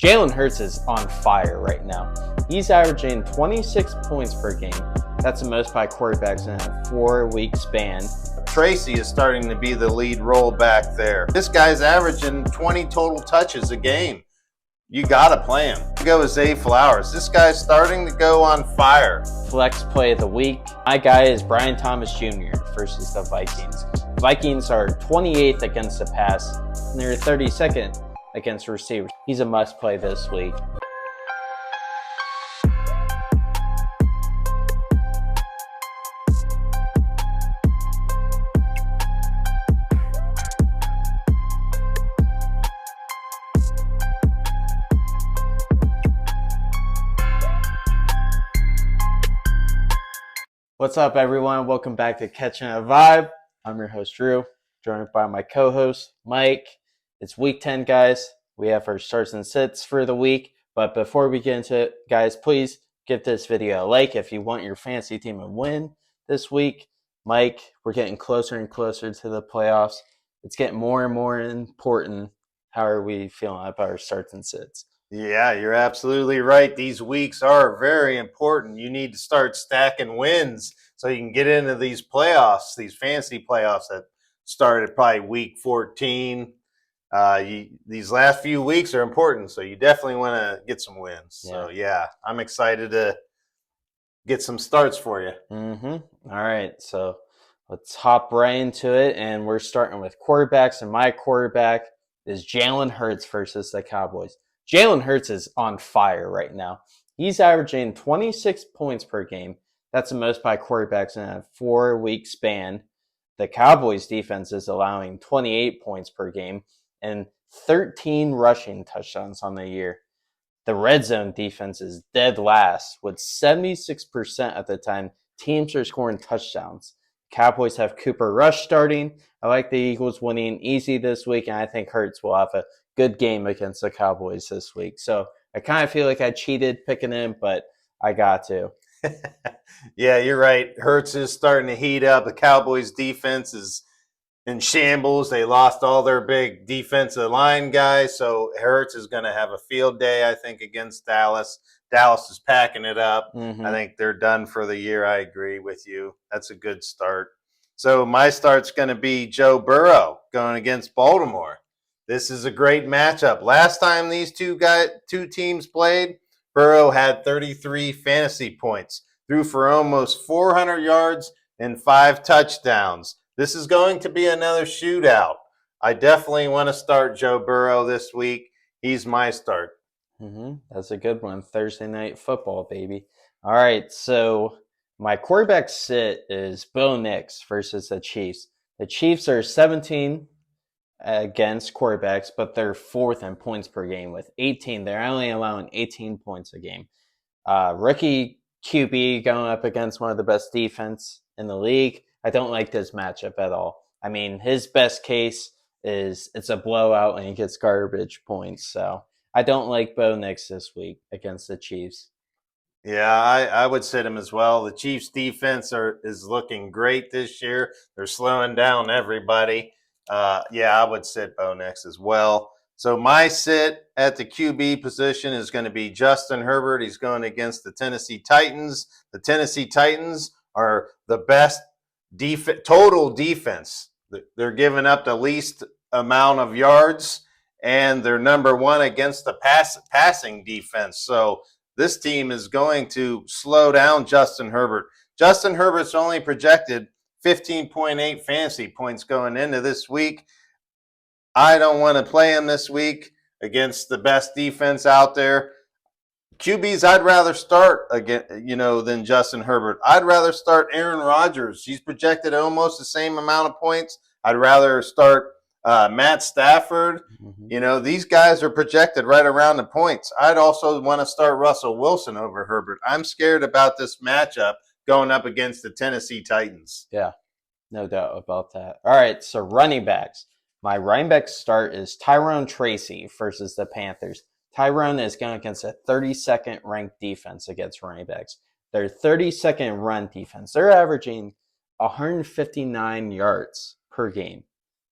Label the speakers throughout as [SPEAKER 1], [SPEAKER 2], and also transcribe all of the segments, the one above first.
[SPEAKER 1] Jalen Hurts is on fire right now. He's averaging 26 points per game. That's the most by quarterbacks in a 4-week span.
[SPEAKER 2] Tracy is starting to be the lead role back there. This guy's averaging 20 total touches a game. You gotta play him. Go with Zay Flowers. This guy's starting to go on fire.
[SPEAKER 1] Flex play of the week. My guy is Brian Thomas Jr. versus the Vikings. Vikings are 28th against the pass, and they're 32nd against receivers. He's a must play this week. What's up, everyone? Welcome back to Catching a Vibe. I'm your host, Drew, joined by my co-host, Mike. It's week 10, guys. We have our starts and sits for the week. But before we get into it, guys, please give this video a like if you want your fantasy team to win this week. Mike, we're getting closer and closer to the playoffs. It's getting more and more important. How are we feeling about our starts and sits?
[SPEAKER 2] Yeah, you're absolutely right. These weeks are very important. You need to start stacking wins so you can get into these playoffs, these fantasy playoffs that started probably week 14. These last few weeks are important, so you definitely want to get some wins. So, yeah, I'm excited to get some starts for you.
[SPEAKER 1] All right, so let's hop right into it, and we're starting with quarterbacks, and my quarterback is Jalen Hurts versus the Cowboys. Jalen Hurts is on fire right now. He's averaging 26 points per game. That's the most by quarterbacks in a 4-week span. The Cowboys defense is allowing 28 points per game and 13 rushing touchdowns on the year. The red zone defense is dead last with 76% of the time teams are scoring touchdowns. Cowboys have Cooper Rush starting. I like the Eagles winning easy this week, and I think Hurts will have a good game against the Cowboys this week. So I kind of feel like I cheated picking him, but I got to.
[SPEAKER 2] Yeah, you're right. Hurts is starting to heat up. The Cowboys defense is in shambles. They lost all their big defensive line guys, so Hurts is going to have a field day, I think, against Dallas. Dallas is packing it up. I think they're done for the year. I agree with you. That's a good start. So my start's going to be Joe Burrow going against Baltimore. This is a great matchup. Last time these two teams played, Burrow had 33 fantasy points, threw for almost 400 yards and 5 touchdowns. This is going to be another shootout. I definitely want to start Joe Burrow this week. He's my start.
[SPEAKER 1] That's a good one. Thursday night football, baby. All right, so my quarterback sit is Bo Nix versus the Chiefs. The Chiefs are 17 against quarterbacks, but they're 4th in points per game with 18. They're only allowing 18 points a game. Rookie QB going up against one of the best defense in the league. I don't like this matchup at all. I mean, his best case is it's a blowout and he gets garbage points. So I don't like Bo Nix this week against the Chiefs.
[SPEAKER 2] Yeah, I would sit him as well. The Chiefs defense is looking great this year. They're slowing down everybody. Yeah, I would sit Bo Nix as well. So my sit at the QB position is going to be Justin Herbert. He's going against the Tennessee Titans. The Tennessee Titans are the best total defense. They're giving up the least amount of yards, and they're number 1 against the passing defense. So this team is going to slow down Justin Herbert. Justin Herbert's only projected 15.8 fantasy points going into this week. I don't want to play him this week against the best defense out there. QBs I'd rather start than Justin Herbert. I'd rather start Aaron Rodgers. He's projected almost the same amount of points. I'd rather start Matt Stafford. These guys are projected right around the points. I'd also want to start Russell Wilson over Herbert. I'm scared about this matchup going up against the Tennessee Titans.
[SPEAKER 1] Yeah, no doubt about that. All right, so running backs. My running back start is Tyrone Tracy versus the Panthers. Tyrone is going against a 32nd ranked defense against running backs. Their 32nd run defense, they're averaging 159 yards per game.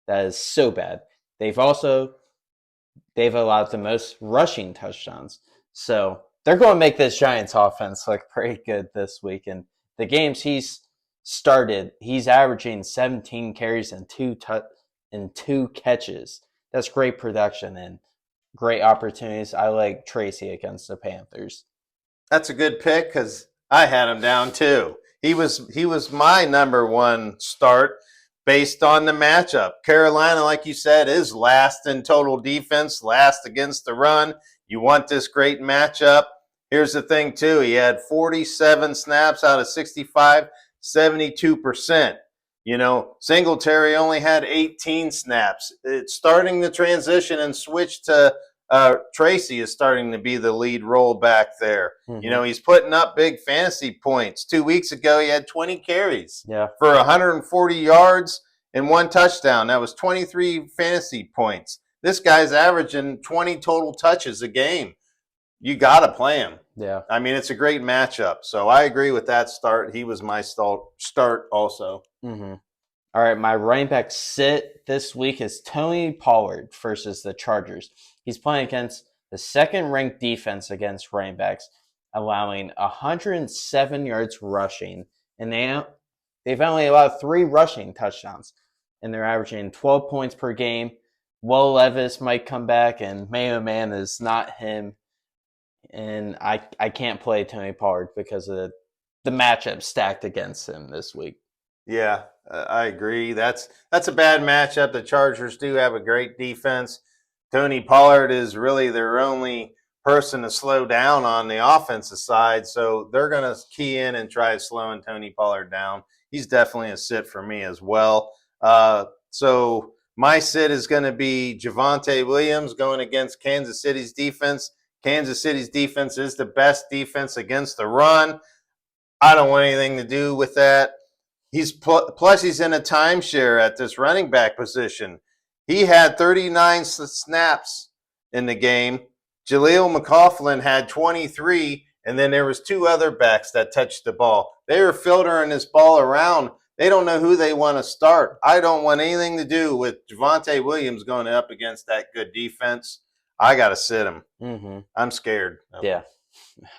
[SPEAKER 1] That is so bad. They've also they've allowed the most rushing touchdowns. So they're going to make this Giants offense look pretty good this week. And the games he's started, he's averaging 17 carries and two catches. That's great production and great opportunities. I like Tracy against the Panthers.
[SPEAKER 2] That's a good pick because I had him down too. He was my number one start based on the matchup. Carolina, like you said, is last in total defense, last against the run. You want this great matchup. Here's the thing too. He had 47 snaps out of 65, 72%. Singletary only had 18 snaps. It's starting the transition and switch to Tracy is starting to be the lead role back there.
[SPEAKER 1] Mm-hmm.
[SPEAKER 2] He's putting up big fantasy points. 2 weeks ago, he had 20 carries for 140 yards and 1 touchdown. That was 23 fantasy points. This guy's averaging 20 total touches a game. You got to play him.
[SPEAKER 1] Yeah.
[SPEAKER 2] I mean, it's a great matchup. So I agree with that start. He was my start also.
[SPEAKER 1] Mm-hmm. All right, my running back sit this week is Tony Pollard versus the Chargers. He's playing against the second-ranked defense against running backs, allowing 107 yards rushing, and they've only allowed 3 rushing touchdowns, and they're averaging 12 points per game. Will Levis might come back, and Mayo Man is not him, and I can't play Tony Pollard because of the matchup stacked against him this week.
[SPEAKER 2] Yeah, I agree. That's a bad matchup. The Chargers do have a great defense. Tony Pollard is really their only person to slow down on the offensive side, so they're going to key in and try slowing Tony Pollard down. He's definitely a sit for me as well. So my sit is going to be Javonte Williams going against Kansas City's defense. Kansas City's defense is the best defense against the run. I don't want anything to do with that. Plus he's in a timeshare at this running back position. He had 39 snaps in the game. Jaleel McLaughlin had 23, and then there was 2 other backs that touched the ball. They were filtering this ball around. They don't know who they want to start. I don't want anything to do with Javonte Williams going up against that good defense. I got to sit him.
[SPEAKER 1] Mm-hmm.
[SPEAKER 2] I'm scared.
[SPEAKER 1] Yeah,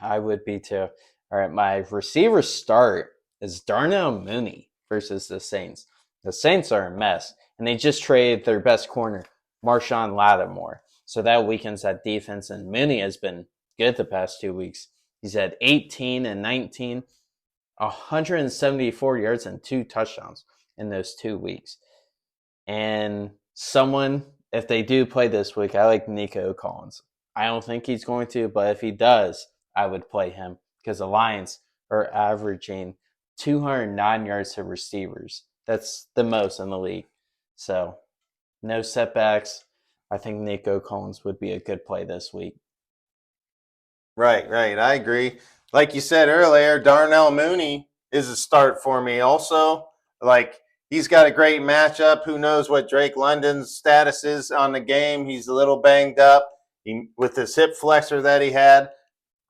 [SPEAKER 1] I would be too. All right, my receiver start is Darnell Mooney versus the Saints. The Saints are a mess, and they just traded their best corner, Marshawn Lattimore. So that weakens that defense, and Mooney has been good the past 2 weeks. He's had 18 and 19, 174 yards and 2 touchdowns in those 2 weeks. And if they do play this week, I like Nico Collins. I don't think he's going to, but if he does, I would play him because the Lions are averaging 209 yards to receivers. That's the most in the league. So, no setbacks. I think Nico Collins would be a good play this week.
[SPEAKER 2] Right. I agree. Like you said earlier, Darnell Mooney is a start for me also. Like, he's got a great matchup. Who knows what Drake London's status is on the game? He's a little banged up with his hip flexor that he had.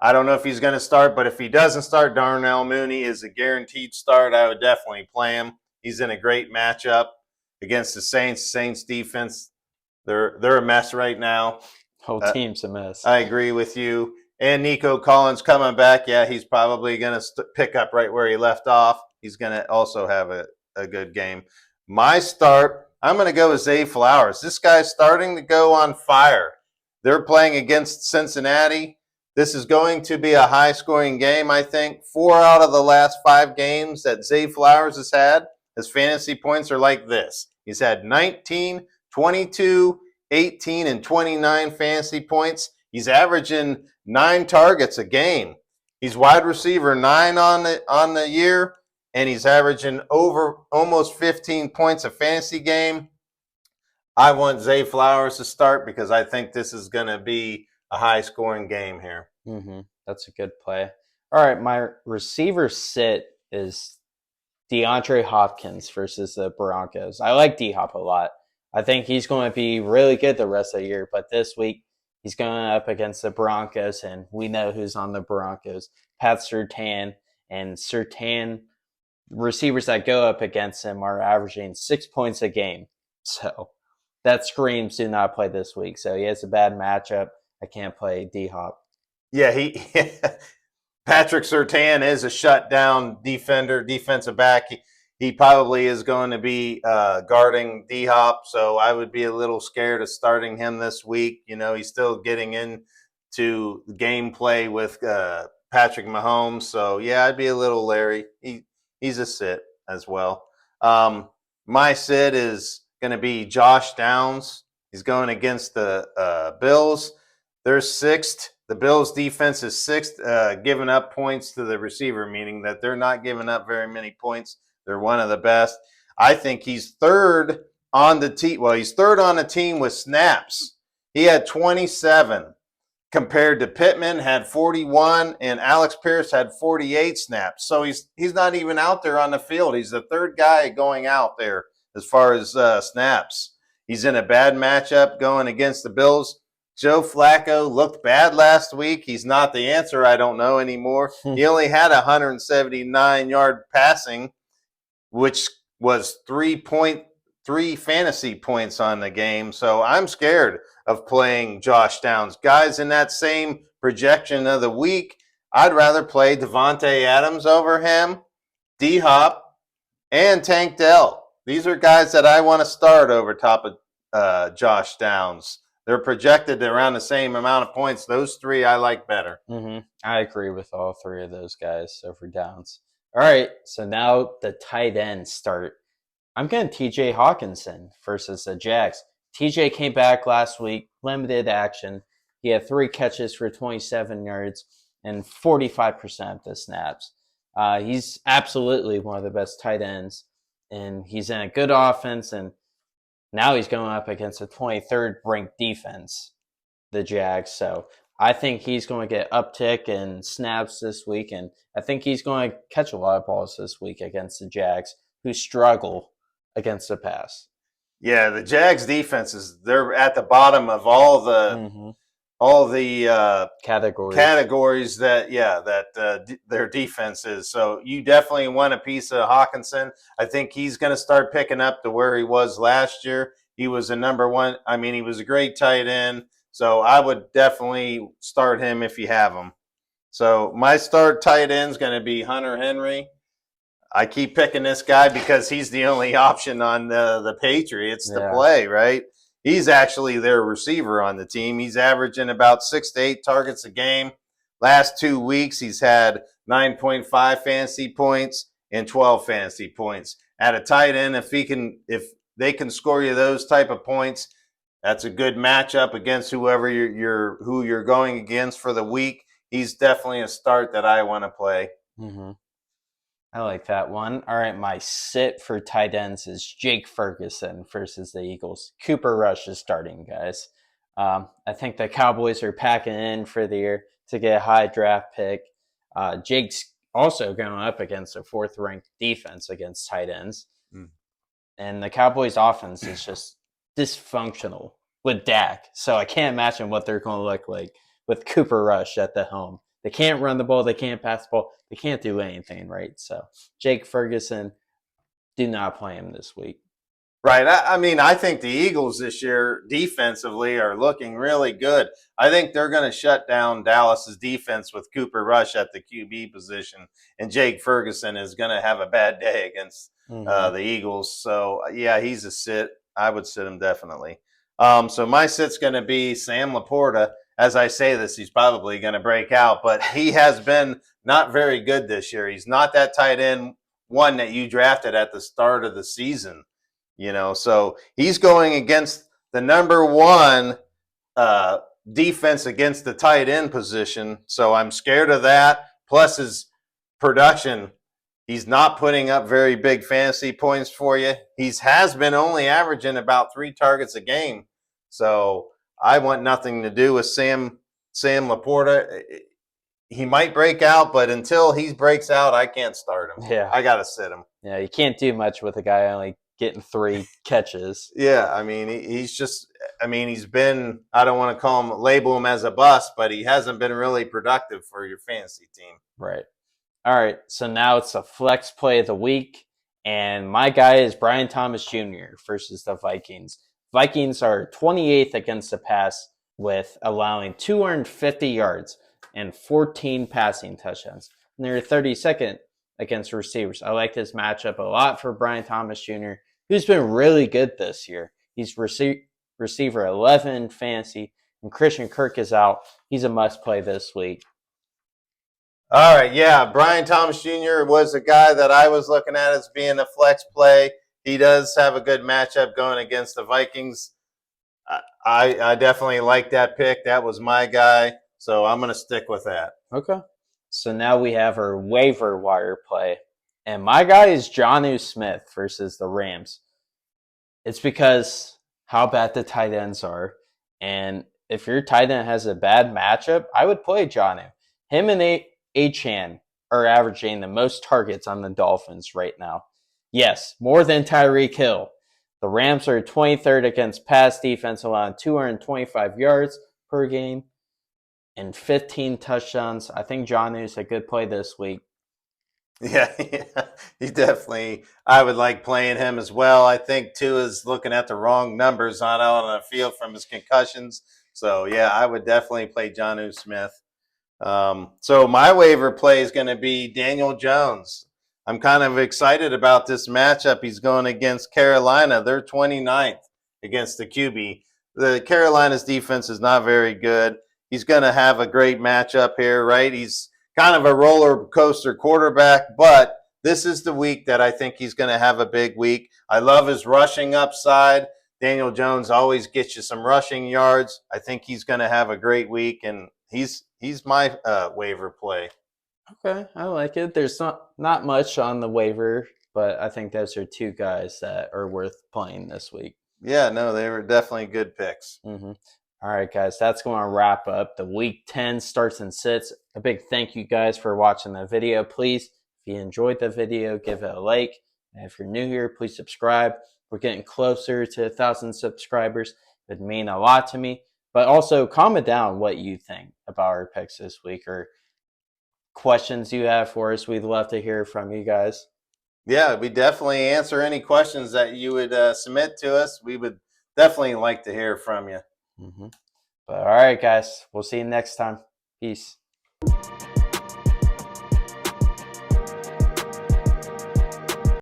[SPEAKER 2] I don't know if he's going to start, but if he doesn't start, Darnell Mooney is a guaranteed start. I would definitely play him. He's in a great matchup against the Saints. Saints defense, they're a mess right now.
[SPEAKER 1] Whole team's a mess.
[SPEAKER 2] I agree with you. And Nico Collins coming back, yeah, he's probably going to pick up right where he left off. He's going to also have a good game. My start, I'm going to go with Zay Flowers. This guy's starting to go on fire. They're playing against Cincinnati. This is going to be a high-scoring game, I think. 4 out of the last 5 games that Zay Flowers has had, his fantasy points are like this. He's had 19, 22, 18, and 29 fantasy points. He's averaging 9 targets a game. He's wide receiver 9 on the year, and he's averaging over almost 15 points a fantasy game. I want Zay Flowers to start because I think this is going to be a high-scoring game here.
[SPEAKER 1] Mm-hmm. That's a good play. All right, my receiver sit is DeAndre Hopkins versus the Broncos. I like D-Hop a lot. I think he's going to be really good the rest of the year, but this week he's going up against the Broncos, and we know who's on the Broncos. Pat Surtain, and Surtain receivers that go up against him are averaging 6 points a game. So that screams do not play this week. So he has a bad matchup. I can't play D Hop.
[SPEAKER 2] Yeah, Patrick Surtain is a shutdown defender, defensive back. He probably is going to be guarding D Hop, so I would be a little scared of starting him this week. He's still getting into gameplay with Patrick Mahomes, so yeah, I'd be a little leery. He's a sit as well. My sit is going to be Josh Downs. He's going against the Bills. They're sixth. The Bills' defense is sixth, giving up points to the receiver, meaning that they're not giving up very many points. They're one of the best. I think he's third on the team. Well, he's third on the team with snaps. He had 27 compared to Pittman had 41 and Alex Pierce had 48 snaps. So he's not even out there on the field. He's the third guy going out there as far as snaps. He's in a bad matchup going against the Bills. Joe Flacco looked bad last week. He's not the answer, I don't know anymore. He only had 179-yard passing, which was 3.3 fantasy points on the game. So I'm scared of playing Josh Downs. Guys in that same projection of the week, I'd rather play Devontae Adams over him, D-Hop, and Tank Dell. These are guys that I want to start over top of Josh Downs. They're projected around the same amount of points. Those three I like better.
[SPEAKER 1] I agree with all three of those guys over Downs. All right, so now the tight ends start. I'm going TJ Hawkinson versus the Jags. TJ came back last week, limited action. He had 3 catches for 27 yards and 45% of the snaps. He's absolutely one of the best tight ends, and he's in a good offense, and now he's going up against a 23rd ranked defense, the Jags. So I think he's going to get uptick in snaps this week, and I think he's going to catch a lot of balls this week against the Jags, who struggle against the pass.
[SPEAKER 2] Yeah, the Jags they're at the bottom of all the categories that their defense is. So you definitely want a piece of Hawkinson. I think he's going to start picking up to where he was last year. He was a number one. I mean, he was a great tight end. So I would definitely start him if you have him. So my start tight end is going to be Hunter Henry. I keep picking this guy because he's the only option on the Patriots to play, right? He's actually their receiver on the team. He's averaging about 6 to 8 targets a game. Last 2 weeks, he's had 9.5 fantasy points and 12 fantasy points. At a tight end, if they can score you those type of points, that's a good matchup against whoever you're going against for the week. He's definitely a start that I want to play.
[SPEAKER 1] I like that one. All right, my sit for tight ends is Jake Ferguson versus the Eagles. Cooper Rush is starting, guys. I think the Cowboys are packing in for the year to get a high draft pick. Jake's also going up against a 4th-ranked defense against tight ends. And the Cowboys' offense is just dysfunctional with Dak. So I can't imagine what they're going to look like with Cooper Rush at the helm. They can't run the ball. They can't pass the ball. They can't do anything, right? So Jake Ferguson, do not play him this week.
[SPEAKER 2] Right. I mean, I think the Eagles this year defensively are looking really good. I think they're going to shut down Dallas's defense with Cooper Rush at the QB position, and Jake Ferguson is going to have a bad day against the Eagles. So, yeah, he's a sit. I would sit him definitely. So my sit's going to be Sam Laporta. As I say this, he's probably going to break out, but he has been not very good this year. He's not that tight end one that you drafted at the start of the season. So he's going against the number one defense against the tight end position. So I'm scared of that. Plus his production, he's not putting up very big fantasy points for you. He has been only averaging about 3 targets a game. So I want nothing to do with Sam Laporta. He might break out, but until he breaks out, I can't start him.
[SPEAKER 1] Yeah,
[SPEAKER 2] I got to sit him.
[SPEAKER 1] Yeah, you can't do much with a guy only getting 3 catches.
[SPEAKER 2] Yeah, I mean, he's been, I don't want to label him as a bust, but he hasn't been really productive for your fantasy team.
[SPEAKER 1] Right. All right, so now it's a flex play of the week, and my guy is Brian Thomas Jr. versus the Vikings. Vikings are 28th against the pass with allowing 250 yards and 14 passing touchdowns. And they're 32nd against receivers. I like this matchup a lot for Brian Thomas Jr., who's been really good this year. He's receiver 11 in fantasy, and Christian Kirk is out. He's a must play this week.
[SPEAKER 2] All right, yeah, Brian Thomas Jr. was a guy that I was looking at as being a flex play. He does have a good matchup going against the Vikings. I definitely like that pick. That was my guy, so I'm going to stick with that.
[SPEAKER 1] Okay. So now we have our waiver wire play. And my guy is Jonnu Smith versus the Rams. It's because how bad the tight ends are. And if your tight end has a bad matchup, I would play Jonnu. Him and Achan are averaging the most targets on the Dolphins right now. Yes, more than Tyreek Hill. The Rams are 23rd against pass defense, allowing 225 yards per game and 15 touchdowns. I think Jonnu's a good play this week.
[SPEAKER 2] Yeah, he definitely. I would like playing him as well. I think too is looking at the wrong numbers on the field from his concussions. So yeah, I would definitely play Jonnu Smith. So my waiver play is going to be Daniel Jones. I'm kind of excited about this matchup. He's going against Carolina. They're 29th against the QB. The Carolina's defense is not very good. He's going to have a great matchup here, right? He's kind of a roller coaster quarterback, but this is the week that I think he's going to have a big week. I love his rushing upside. Daniel Jones always gets you some rushing yards. I think he's going to have a great week, and he's my waiver play.
[SPEAKER 1] Okay, I like it. There's not much on the waiver, but I think those are two guys that are worth playing this week.
[SPEAKER 2] Yeah, no, they were definitely good picks.
[SPEAKER 1] Mm-hmm. All right, guys, that's going to wrap up the Week 10 starts and sits. A big thank you, guys, for watching the video. Please, if you enjoyed the video, give it a like. And if you're new here, please subscribe. We're getting closer to 1,000 subscribers. It would mean a lot to me. But also, comment down what you think about our picks this week or questions you have for us. We'd love to hear from you guys.
[SPEAKER 2] Yeah, we definitely answer any questions that you would submit to us. We would definitely like to hear from you.
[SPEAKER 1] Mm-hmm. But all right, guys, we'll see you next time. Peace.